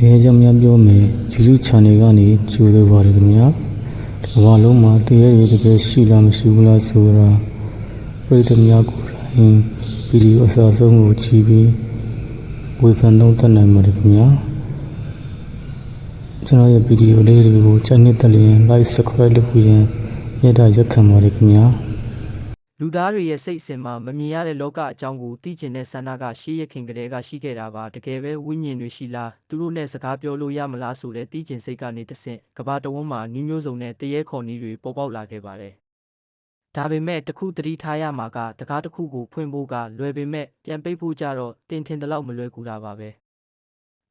တရားကြောင့်များပြောမယ်ဂျူးဂျူး channel ကနေကြိုဆိုပါတယ်ခင်ဗျာဒီဘာလုံးမှာတရားရည်တကယ်ရှိလားမရှိဘူးလားဆိုတာပရိသတ်များကိုယ်တိုင်ဗီဒီယိုအစားဆုံးကိုကြည့်ပြီးဝေဖန်သုံးသပ်နိုင်ပါတယ်ခင်ဗျာကျွန်တော်ရဲ့ဗီဒီယိုလေးတွေကိုကြိုက်နေတဲ့လျင် like subscribe လုပ်ပြီးရင်မေတ္တာရက်ခံပါတယ်ခင်ဗျာလူသားတွေရဲ့စိတ်အစဉ်မှာမမြင်ရတဲ့လောကအကြောင်းကိုသိကျင်တဲ့ဆန္ဒကရှေးရခင်ကတည်းကရှိခဲ့တာပါတကယ်ပဲဝိညာဉ်တွေရှိလားသူတို့နဲ့စကားပြောလို့ရမလားဆိုတဲ့သိကျင်စိတ်ကနေတဆင့်ကမ္ဘာတဝန်းမှာနှီးမျိုးစုံနဲ့တရေခေါ်နှီးတွေပေါ်ပေါက်လာခဲ့ပါတယ်ဒါပေမဲ့တခုသတိထားရမှာကတကားတစ်ခုကိုဖွင့်ဖို့ကလွယ်ပေမဲ့ပြန်ပိတ်ဖို့ကြတော့တင်ထင်တဲ့လောက်မလွယ်ကူတာပါပဲ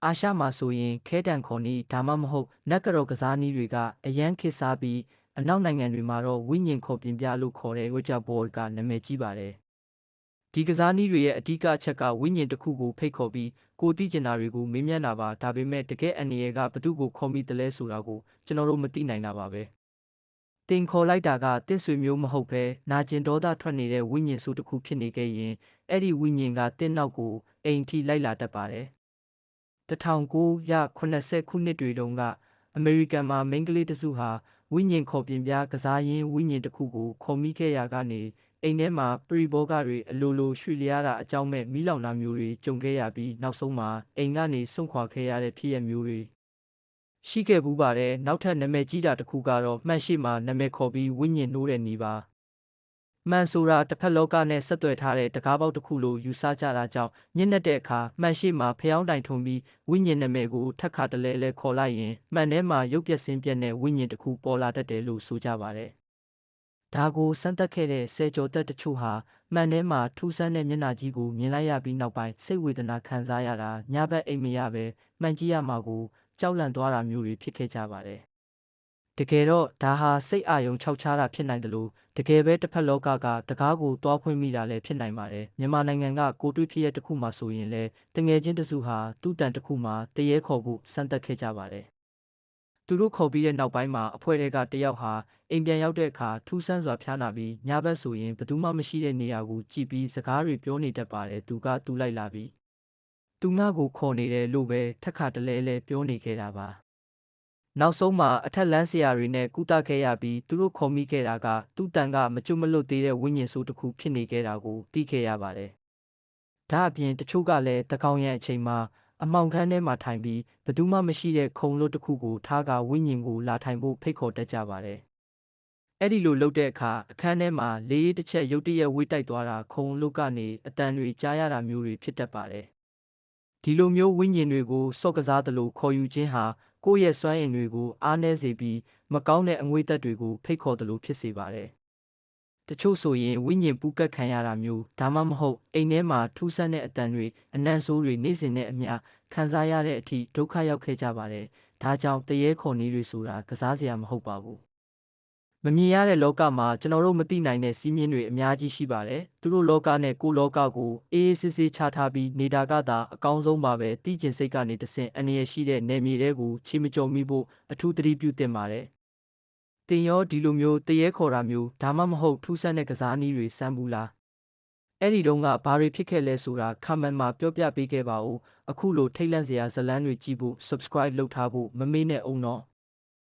အာရှမှာဆိုရင်ခဲတံခေါ်နှီးဒါမှမဟုတ်နက်ကတော့ကစားနည်းတွေကအရန်ခေတ်စားပြီးအနောက်နိုင်ငံတွေမှာတော့ဝိညာဉ်ခေါ်ပြင်ပြလို့ခေါ်တဲ့ Ouija board ကနာမည်ကြီးပါတယ်။ဒီကစားနည်းတွေရဲ့အဓိကအချက်ကဝိညာဉ်တစ်ခုကိုဖိတ်ခေါ်ပြီးကိုသိကျင်တာတွေကိုမေးမြန်းတာပါဒါပေမဲ့တကယ်အန္တရာယ်ကဘသူ့ကိုခေါ်မိတယ်လဲဆိုတာကိုကျွန်တော်တို့မသိနိုင်တာပါပဲ။တင်ခေါ်လိုက်တာကတင့်ဆွေမျိုးမဟုတ်ဘဲနာကျင်ဒေါသထွက်နေတဲ့ဝိညာဉ်စုတစ်ခုဖြစ်နေခဲ့ရင်အဲ့ဒီဝိညာဉ်ကတင့်နောက်ကိုအိမ်ထိလိုက်လာတတ်ပါတယ်။1980ခုနှစ်တွေတုန်းကအမေရိကန်မှာမိန်းကလေးတစုဟာဝိညာဉ်ခေါ်ပြင်ပြကစားရင်းဝိညာဉ်တစ်ခုကိုခေါ်မိခဲ့ရကနေအိမ်ထဲမှာပရိဘောဂတွေအလိုလိုရွှေ့လျားတာအကြောင်းမဲ့မိလောင်တာမျိုးတွေကြုံခဲ့ရပြီးနောက်ဆုံးမှာအိမ်ကနေစွန့်ခွာခဲ့ရတဲ့ဖြစ်ရမျိုးတွေရှိခဲ့ဘူးပါတယ်နောက်ထပ်နာမည်ကြီးတာတစ်ခုကတော့မှန်ရှိမှာနာမည်ခေါ်ပြီးဝိညာဉ်နှိုးတဲ့နေပါမှန်ဆိုတာတစ်ဖက်လောကနဲ့ဆက်သွယ်ထားတဲ့တကားပေါက်တစ်ခုလိုယူဆကြတာကြောင့်ညစ်တဲ့အခါမှန်ရှိမှာဖျောင်းတိုင်ထုံပြီးဝိညာဉ်နာမည်ကိုထပ်ခါတလဲလဲခေါ်လိုက်ရင်မှန်ထဲမှာရုပ်ပြက်ဆင်းပြက်တဲ့ဝိညာဉ်တစ်ခုပေါ်လာတတ်တယ်လို့ဆိုကြပါတယ်။ဒါကိုစမ်းသပ်ခဲ့တဲ့ဆယ်ကျော်သက်တချို့ဟာမှန်ထဲမှာထူးဆန်းတဲ့မျက်နှာကြီးကိုမြင်လိုက်ရပြီးနောက်ပိုင်းစိတ်ဝေဒနာခံစားရတာညဘက်အိမ်မရပဲမှန်ကြည့်ရမှာကိုကြောက်လန့်သွားတာမျိုးတွေဖြစ်ခဲ့ကြပါတယ်။တကယ်တော့ဒါဟာစိတ်အာရုံခြောက်ခြားတာဖြစ်နိုင်တယ်လို့တကယ်ပဲတစ်ဖက်လောကတကားကိုတွားဖွင့်မိတာလည်းဖြစ်နိုင်ပါတယ်မြန်မာနိုင်ငံကကိုတွေ့ဖြစ်ရတစ်ခုမှဆိုရင်လည်းတငယ်ချင်းတစုဟာသူ့တန်တစ်ခုမှတရေခေါ်ဖို့စမ်းသပ်ခဲ့ကြပါတယ်သူတို့ခေါ်ပြီးတဲ့နောက်ပိုင်းမှာအဖွဲ့တွေကတယောက်ဟာအိမ်ပြန်ရောက်တဲ့အခါထူးဆန်းစွာဖျားနာပြီးညဘက်ဆိုရင်ဘယ်သူမှမရှိတဲ့နေရာကိုကြည့်ပြီးစကားတွေပြောနေတတ်ပါတယ်သူလိုက်လာပြီးသူငါ့ကိုခေါ်နေတယ်လို့ပဲထက်ခါတလဲလဲပြောနေခဲ့တာပါနောက်ဆုံးမှာအထက်လန်းဆရာတွေနဲ့ကုသခဲ့ရပြီးသူတို့ခေါ်မိခဲ့တာကသူ့တန်ကမကျွတ်မလွတ်သေးတဲ့ဝိညာဉ်ဆိုးတစ်ခုဖြစ်နေခဲ့တာကိုသိခဲ့ရပါတယ်။ဒါအပြင်တချို့ကလည်းတကောင်ရံအချိန်မှာအမောင်ခန်းထဲမှာထိုင်ပြီးဘယ်သူမှမရှိတဲ့ခုံလွတ်တစ်ခုကိုထားကဝိညာဉ်ကိုလာထိုင်ဖို့ဖိတ်ခေါ်တတ်ကြပါတယ်။အဲ့ဒီလိုလုပ်တဲ့အခါအခန်းထဲမှာလေးတစ်ချက်ရုတ်တရက်ဝေးတိုက်သွားတာခုံလွတ်ကနေအတန်တွေကြားရတာမျိုးတွေဖြစ်တတ်ပါတယ်။ဒီလိုမျိုးဝိညာဉ်တွေကိုစော့ကစားသလိုခေါ်ယူခြင်းဟာကိုယ့်ရဲ့စွမ်းအင်တွေကိုအားနည်းစေပြီးမကောင်းတဲ့အငွေသက်တွေကိုဖိတ်ခေါ်သလိုဖြစ်စေပါတယ်။တချို့ဆိုရင်ဝိညာဉ်ပူကတ်ခံရတာမျိုးဒါမှမဟုတ်အိမ်ထဲမှာထူးဆန်းတဲ့အတန်တွေအနံ့ဆိုးတွေနေ့စဉ်နဲ့အမျှခံစားရတဲ့အထိဒုက္ခရောက်ခဲ့ကြပါတယ်။ဒါကြောင့်တရေခေါ်နည်းတွေဆိုတာကစားစရာမဟုတ်ပါဘူး။မမြင်ရတဲ့လောကမှာကျွန်တော်တို့မသိနိုင်တဲ့စီးမြင်တွေအများကြီးရှိပါတယ်။သူတို့လောကနဲ့ကိုယ်လောကကိုအေးအေးဆေးဆေးချထားပြီးနေတာကသာအကောင်းဆုံးပါပဲ။သိကျင်စိတ်ကနေတဆင့်အန္တရာယ်ရှိတဲ့နယ်မြေတွေကိုချီမကျော်မိဖို့အထူးသတိပြုသင့်ပါတယ်။တင်ရောဒီလိုမျိုးတရေခေါ်တာမျိုးဒါမှမဟုတ်ထူးဆန်းတဲ့ကစားနည်းတွေစမ်းဘူးလား။အဲ့ဒီတုန်းကဘာတွေဖြစ်ခဲ့လဲဆိုတာ comment မှာပြောပြပေးခဲ့ပါဦး။အခုလိုထိတ်လန့်စရာဇာတ်လမ်းတွေကြည့်ဖို့ subscribe လုပ်ထားဖို့မမေ့နဲ့အောင်နော်။